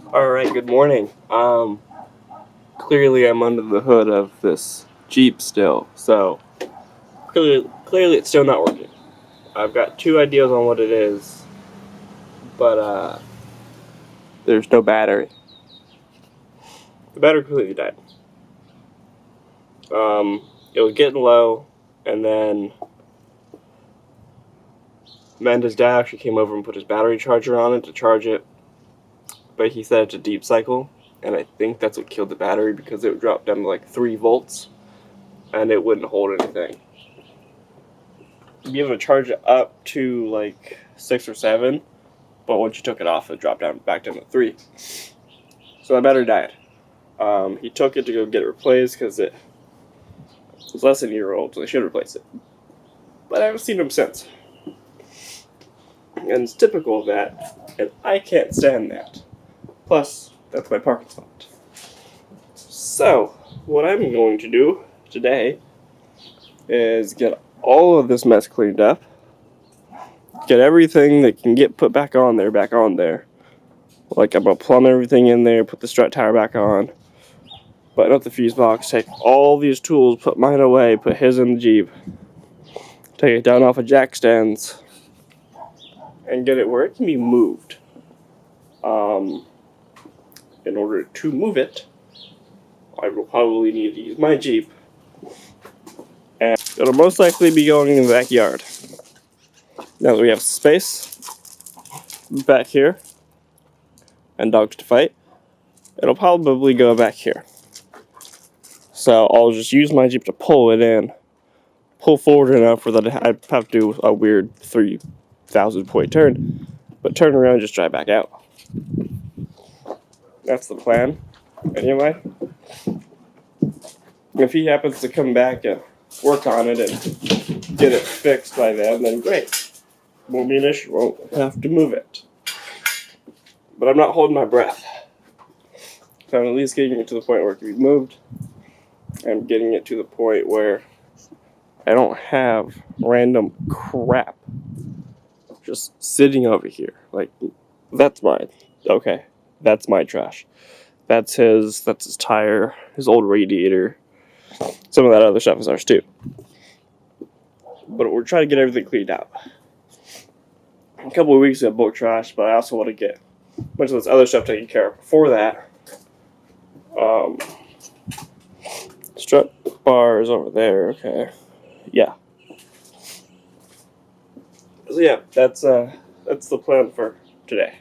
Alright, good morning. Clearly I'm under the hood of this Jeep still, so clearly it's still not working. I've got two ideas on what it is, but there's no battery. The battery completely died. It was getting low, and then Amanda's dad actually came over and put his battery charger on it to charge it, but he said it's a deep cycle, and I think that's what killed the battery because it would drop down to like 3 volts, and it wouldn't hold anything. You'd be able to charge it up to like 6 or 7, but once you took it off, it dropped back down to 3. So my battery died. He took it to go get it replaced because it was less than a year old, so they should replace it. But I haven't seen him since. And it's typical of that, and I can't stand that. Plus, that's my parking spot. So, what I'm going to do today is get all of this mess cleaned up, get everything that can get put back on there. Like, I'm going to plumb everything in there, put the strut tire back on, button up the fuse box, take all these tools, put mine away, put his in the Jeep, take it down off of jack stands, and get it where it can be moved. In order to move it, I will probably need to use my Jeep, and it'll most likely be going in the backyard. Now that we have space back here and dogs to fight, it'll probably go back here. So I'll just use my Jeep to pull it in, pull forward enough for that I'd have to do a weird 3,000 point turn, but turn around and just drive back out. That's the plan, anyway. If he happens to come back and work on it and get it fixed by then great. Won't be an issue, won't have to move it. But I'm not holding my breath. So I'm at least getting it to the point where it can be moved. I'm getting it to the point where I don't have random crap just sitting over here. Like, that's mine. Okay, that's my trash. That's his tire, his old radiator. Some of that other stuff is ours too. But we're trying to get everything cleaned out. A couple of weeks of bulk trash, but I also want to get a bunch of this other stuff taken care of before that. Strut bar is over there, okay. Yeah. So yeah, that's the plan for today.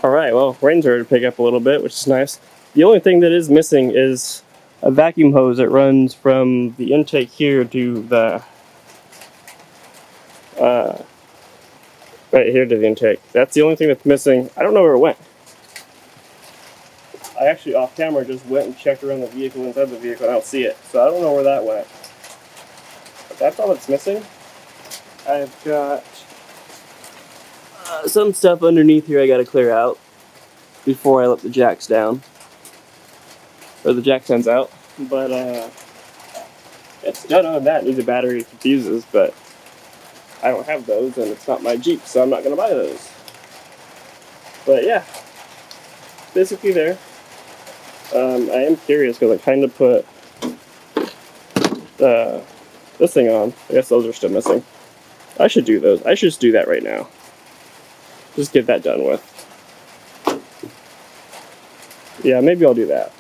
Alright, well, rain started to pick up a little bit, which is nice. The only thing that is missing is a vacuum hose that runs from the intake here to the right here to the intake. That's the only thing that's missing. I don't know where it went. I actually off camera just went and checked around the vehicle, inside the vehicle, and I don't see it. So I don't know where that went. But that's all that's missing. I've got some stuff underneath here I gotta clear out before I let the jacks down. Or the jack stands out. But it's done. Other than that, it needs a battery and fuses, but I don't have those and it's not my Jeep, so I'm not gonna buy those. But yeah, basically there. I am curious because I kind of put this thing on. I guess those are still missing. I should do those. I should just do that right now. Just get that done with. Yeah, maybe I'll do that.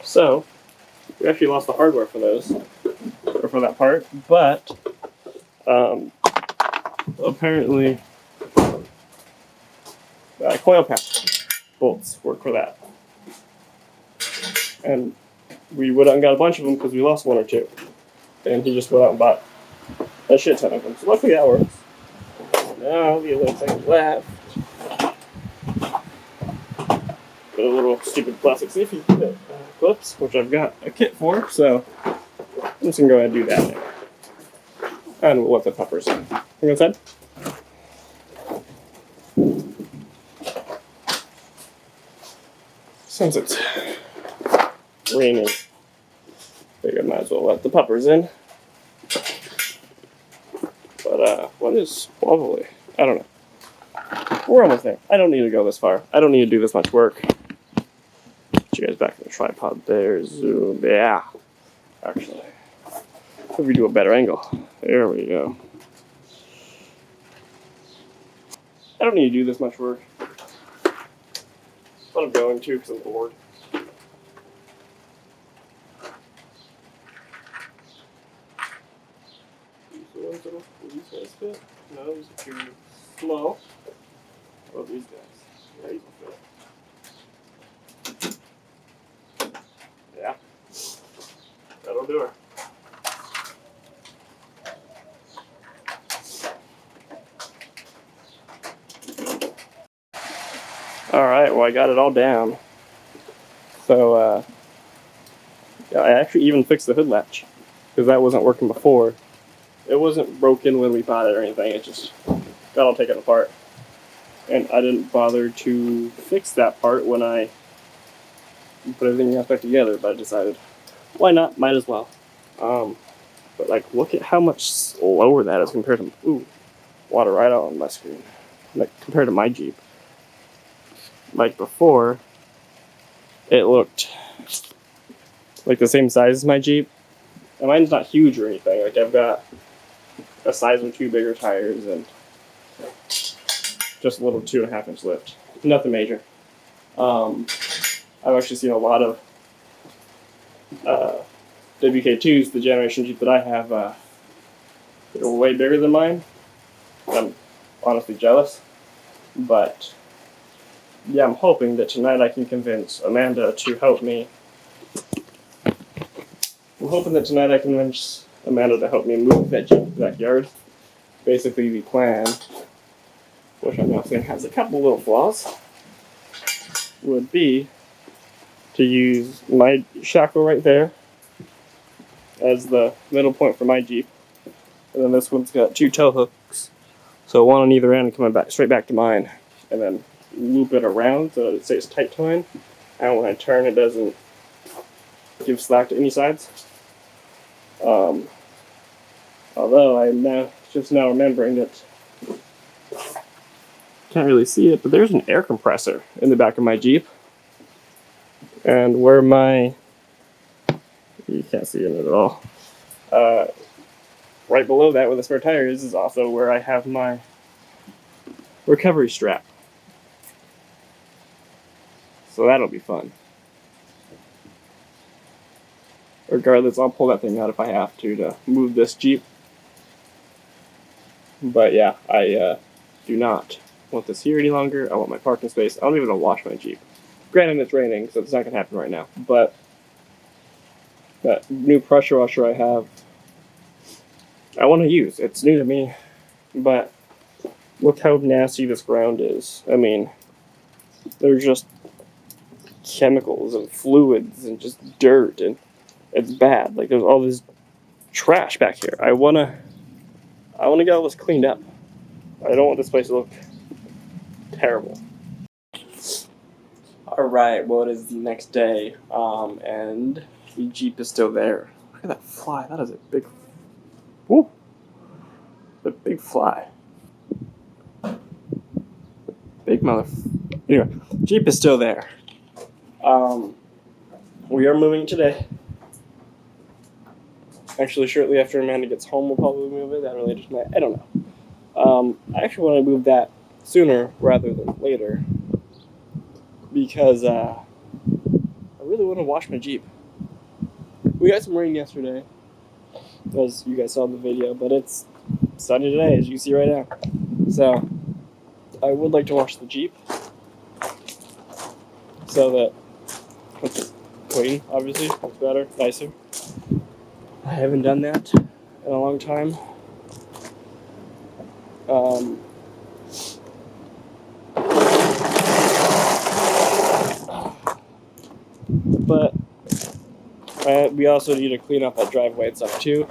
So, we actually lost the hardware for those, or for that part, but apparently coil pack bolts work for that. And we went out and got a bunch of them because we lost one or two. And he just went out and bought a shit ton of them. So luckily that works. Now the only thing left, a little stupid plastic safety clips, which I've got a kit for, so I'm just gonna go ahead and do that now. And we'll let the puppers in. Hang on, Ted. Since it's raining, I figured I might as well let the puppers in. But what is wobbly? I don't know. We're almost there. I don't need to go this far. I don't need to do this much work. Get you guys back in the tripod there. Zoom. Yeah. Actually, if we do a better angle. There we go. I don't need to do this much work. But I'm going to because I'm bored. Will these guys fit? No, these are too small. Oh, these guys. Yeah, these will fit. Yeah. That'll do her. Alright, well I got it all down. So, yeah, I actually even fixed the hood latch. Because that wasn't working before. It wasn't broken when we bought it or anything, it just got all taken apart. And I didn't bother to fix that part when I put everything else back together, but I decided, why not? Might as well. But like, look at how much slower that is compared to, ooh, water right out on my screen. Like, compared to my Jeep. Like before, it looked like the same size as my Jeep. And mine's not huge or anything. Like, I've got a size or two bigger tires and just a little 2.5 inch lift. Nothing major. I've actually seen a lot of WK2s, the generation Jeep that I have, that are way bigger than mine. I'm honestly jealous. But yeah, I'm hoping that tonight I can convince Amanda to help me. I'm hoping that tonight I can convince Amanda to help me move that Jeep to the backyard. Basically, the plan which I know has a couple little flaws, would be to use my shackle right there as the middle point for my Jeep. And then this one's got 2 tow hooks, so one on either end coming back straight back to mine, and then loop it around so that it stays tight to mine, and when I turn it doesn't give slack to any sides. Although I'm just now remembering that, can't really see it, but there's an air compressor in the back of my Jeep, and where you can't see it at all. Right below that, where the spare tire is also where I have my recovery strap. So that'll be fun. Regardless, I'll pull that thing out if I have to move this Jeep. But yeah, I do not want this here any longer. I want my parking space. I don't even want to wash my Jeep. Granted, it's raining, so it's not going to happen right now. But that new pressure washer I have, I want to use. It's new to me, but look how nasty this ground is. I mean, there's just chemicals and fluids and just dirt, and it's bad. Like, there's all this trash back here. I wanna get all this cleaned up. I don't want this place to look terrible. Alright, well, it is the next day, and the Jeep is still there. Look at that fly. That is a big... Whoop! The big fly. Big mother... Anyway, Jeep is still there. We are moving today. Actually, shortly after Amanda gets home, we'll probably move it. That or later tonight. I don't know. I actually want to move that sooner rather than later, because I really want to wash my Jeep. We got some rain yesterday, as you guys saw in the video, but it's sunny today, as you can see right now. So, I would like to wash the Jeep, so that it's clean, obviously. It's better, nicer. I haven't done that in a long time. But we also need to clean up that driveway and stuff too,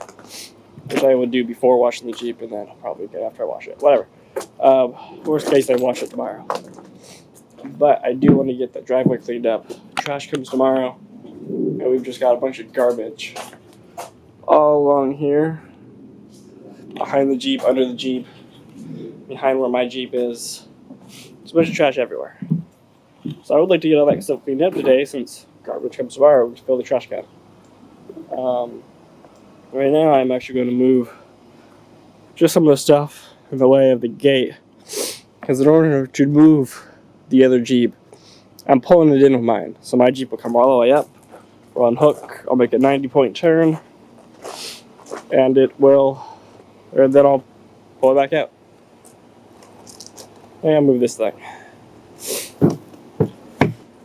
which I would do before washing the Jeep, and then I'll probably get after I wash it. Whatever. Worst case, I wash it tomorrow. But I do want to get that driveway cleaned up. Trash comes tomorrow, and we've just got a bunch of garbage all along here, behind the Jeep, under the Jeep, behind where my Jeep is. There's a bunch of trash everywhere. So I would like to get all that stuff cleaned up today, since garbage comes tomorrow. We just fill the trash can. Right now, I'm actually going to move just some of the stuff in the way of the gate, because in order to move the other Jeep, I'm pulling it in with mine. So my Jeep will come all the way up. We'll unhook. I'll make a 90-point turn, and it will, or then I'll pull it back out. And I'll move this thing.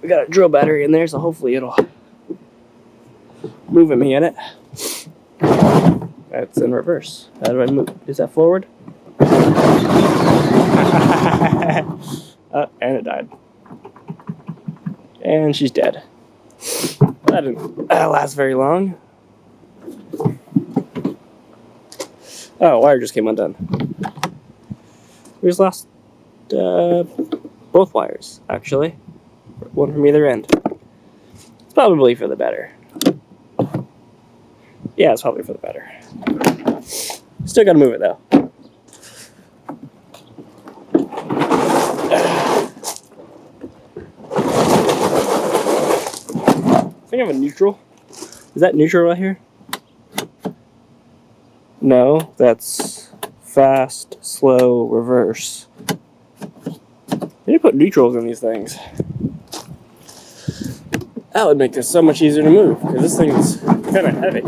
We got a drill battery in there, so hopefully it'll move me in it. That's in reverse. How do I move? Is that forward? And it died. And she's dead. That didn't last very long. Oh, wire just came undone. We just lost both wires, actually. One from either end. It's probably for the better. Yeah, it's probably for the better. Still gotta move it, though. I think I have a neutral. Is that neutral right here? No, that's fast, slow, reverse. You need to put neutrals in these things. That would make this so much easier to move, because this thing's kind of heavy.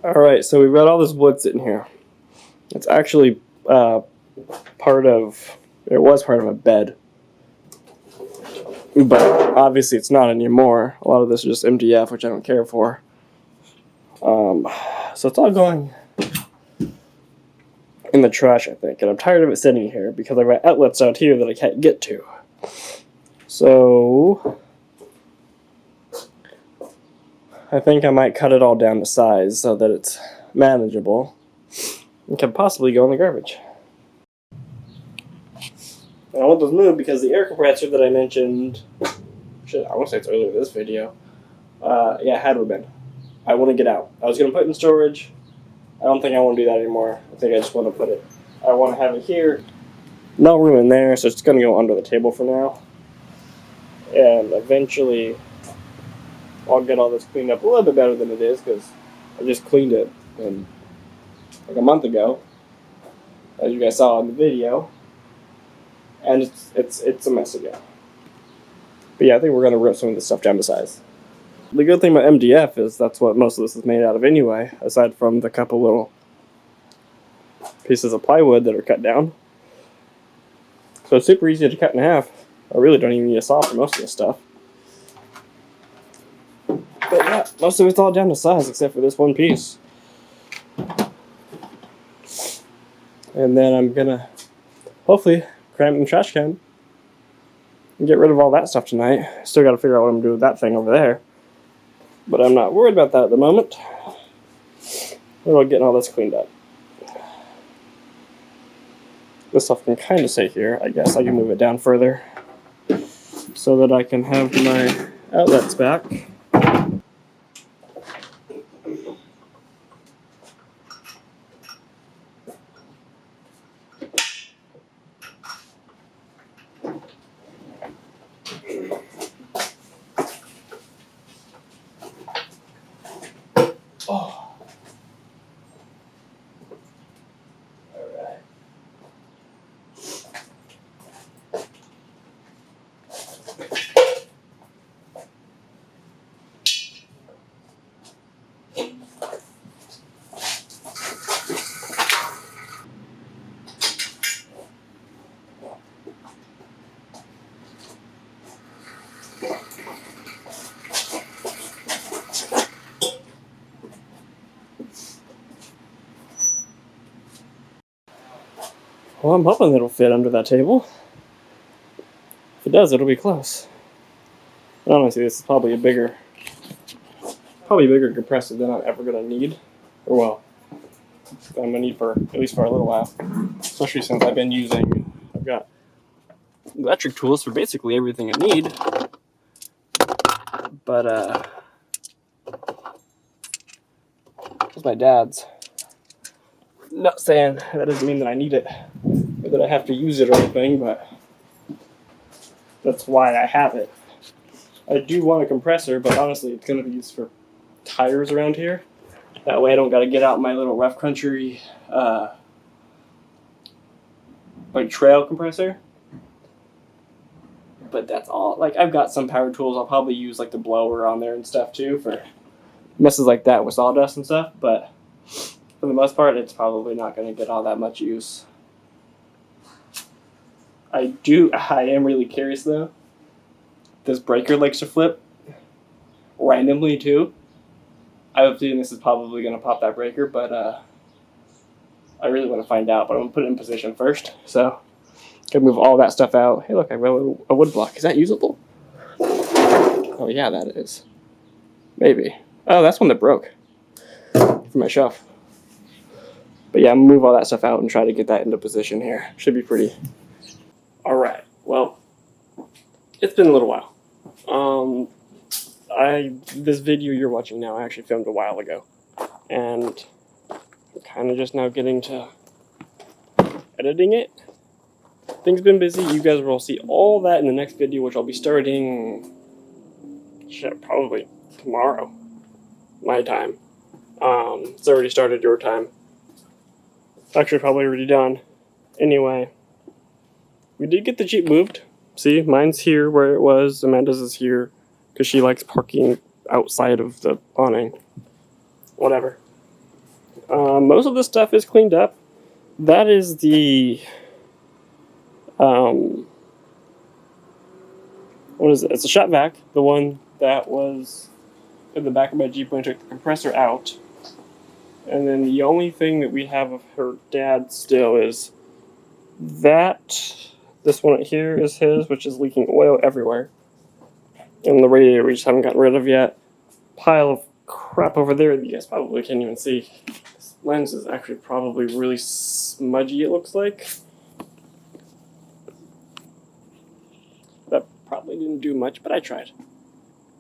Alright, so we've got all this wood sitting here. It's actually part of, it was part of a bed. But obviously it's not anymore. A lot of this is just MDF, which I don't care for. So it's all going in the trash, I think. And I'm tired of it sitting here because I've got outlets out here that I can't get to. So I think I might cut it all down to size so that it's manageable and can possibly go in the garbage. And I want those moved because the air compressor that I mentioned, shit, I want to say it's earlier in this video, yeah, had ribbon. I want to get out. I was going to put it in storage. I don't think I want to do that anymore. I think I just want to put it, I want to have it here. No room in there, so it's going to go under the table for now. And eventually, I'll get all this cleaned up a little bit better than it is because I just cleaned it like a month ago, as you guys saw in the video. And it's a mess again. But yeah, I think we're going to rip some of this stuff down to size. The good thing about MDF is that's what most of this is made out of anyway, aside from the couple little pieces of plywood that are cut down. So it's super easy to cut in half. I really don't even need a saw for most of this stuff. But yeah, most of it's all down to size except for this one piece. And then I'm going to hopefully cram it in the trash can and get rid of all that stuff tonight. Still got to figure out what I'm going to do with that thing over there. But I'm not worried about that at the moment. We're getting all this cleaned up. This stuff can kind of stay here. I guess I can move it down further so that I can have my outlets back. Oh. Alright. Well, I'm hoping it'll fit under that table. If it does, it'll be close. And honestly, this is probably a bigger compressor than I'm ever going to need. Or well, I'm going to need for, at least for a little while. Especially since I've got electric tools for basically everything I need. But, it's my dad's. Not saying that doesn't mean that I need it or that I have to use it or anything, but that's why I have it. I do want a compressor, but honestly it's going to be used for tires around here. That way I don't got to get out my little rough country like trail compressor. But that's all. Like, I've got some power tools. I'll probably use like the blower on there and stuff too for messes like that with sawdust and stuff, but for the most part, it's probably not going to get all that much use. I am really curious though. This breaker likes to flip randomly too. I have a feeling this is probably going to pop that breaker, but I really want to find out. But I'm going to put it in position first. So, going to move all that stuff out. Hey, look, I got a wood block. Is that usable? Oh yeah, that is. Maybe. Oh, that's one that broke from my shelf. But yeah, I'm going to move all that stuff out and try to get that into position here. Should be pretty. Alright, well, it's been a little while. This video you're watching now I actually filmed a while ago. And I'm kind of just now getting to editing it. Things have been busy. You guys will see all that in the next video, which I'll be starting probably tomorrow. My time. It's already started your time. Actually, probably already done. Anyway, we did get the Jeep moved. See, mine's here where it was. Amanda's is here because she likes parking outside of the awning. Whatever. Most of the stuff is cleaned up. That is the what is it? It's a shop vac, the one that was in the back of my Jeep when I took the compressor out. And then the only thing that we have of her dad still is that. This one right here is his, which is leaking oil everywhere. And the radiator we just haven't gotten rid of yet. Pile of crap over there that you guys probably can't even see. This lens is actually probably really smudgy, it looks like. That probably didn't do much, but I tried.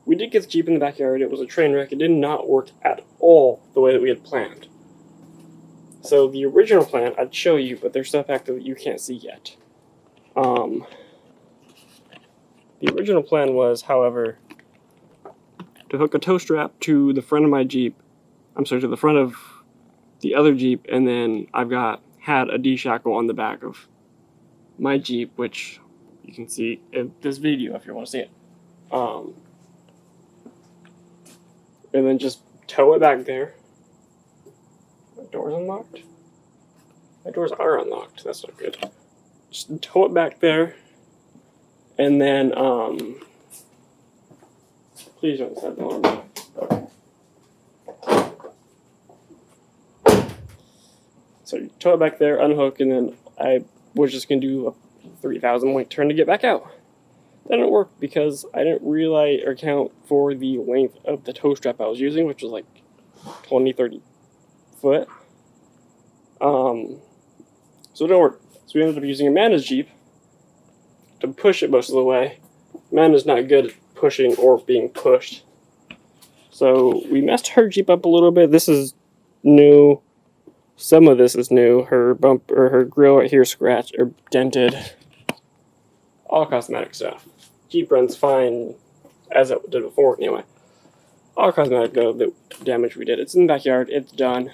We did get the Jeep in the backyard. It was a train wreck. It did not work at all the way that we had planned. So the original plan, I'd show you, but there's stuff back there that you can't see yet. The original plan was, however, to hook a tow strap to the front of my Jeep. To the front of the other Jeep, and then had a D-shackle on the back of my Jeep, which you can see in this video if you want to see it. And then just tow it back there. My door's unlocked? My doors are unlocked. That's not good. Just tow it back there. And then, please don't set the alarm. Okay. So you tow it back there, unhook, and then I was just going to do a 3,000 point turn to get back out. That didn't work because I didn't realize or count for the length of the tow strap I was using, which was like 20, 30 foot. So it didn't work. So we ended up using Amanda's Jeep to push it most of the way. Amanda's not good at pushing or being pushed. So we messed her Jeep up a little bit. This is new. Some of this is new. Her grill right here scratched or dented. All cosmetic stuff. Jeep runs fine as it did before anyway. All cosmetic though, the damage we did. It's in the backyard. It's done.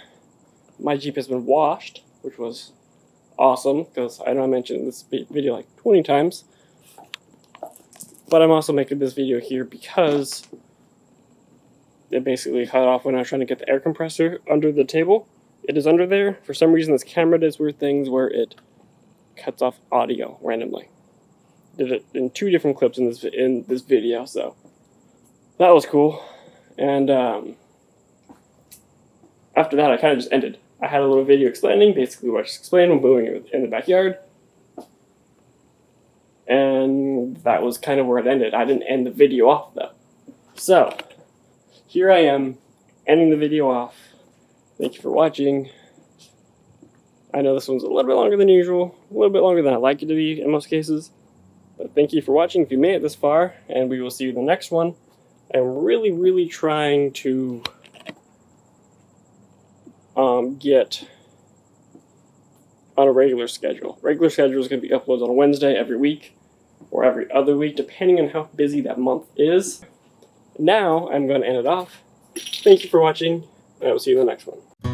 My Jeep has been washed, which was awesome because I know I mentioned this video like 20 times. But I'm also making this video here because it basically cut off when I was trying to get the air compressor under the table. It is under there. For some reason, this camera does weird things where it cuts off audio randomly. Did it in 2 different clips in this video, so that was cool. And after that, I kind of just ended. I had a little video explaining basically what I just explained when moving in the backyard. And that was kind of where it ended. I didn't end the video off, though. So, here I am, ending the video off. Thank you for watching. I know this one's a little bit longer than usual, a little bit longer than I like it to be in most cases. But thank you for watching if you made it this far, and we will see you in the next one. I'm really, really trying to get on a regular schedule. Regular schedule is going to be uploads on a Wednesday every week, or every other week, depending on how busy that month is. Now, I'm going to end it off. Thank you for watching, and I will see you in the next one.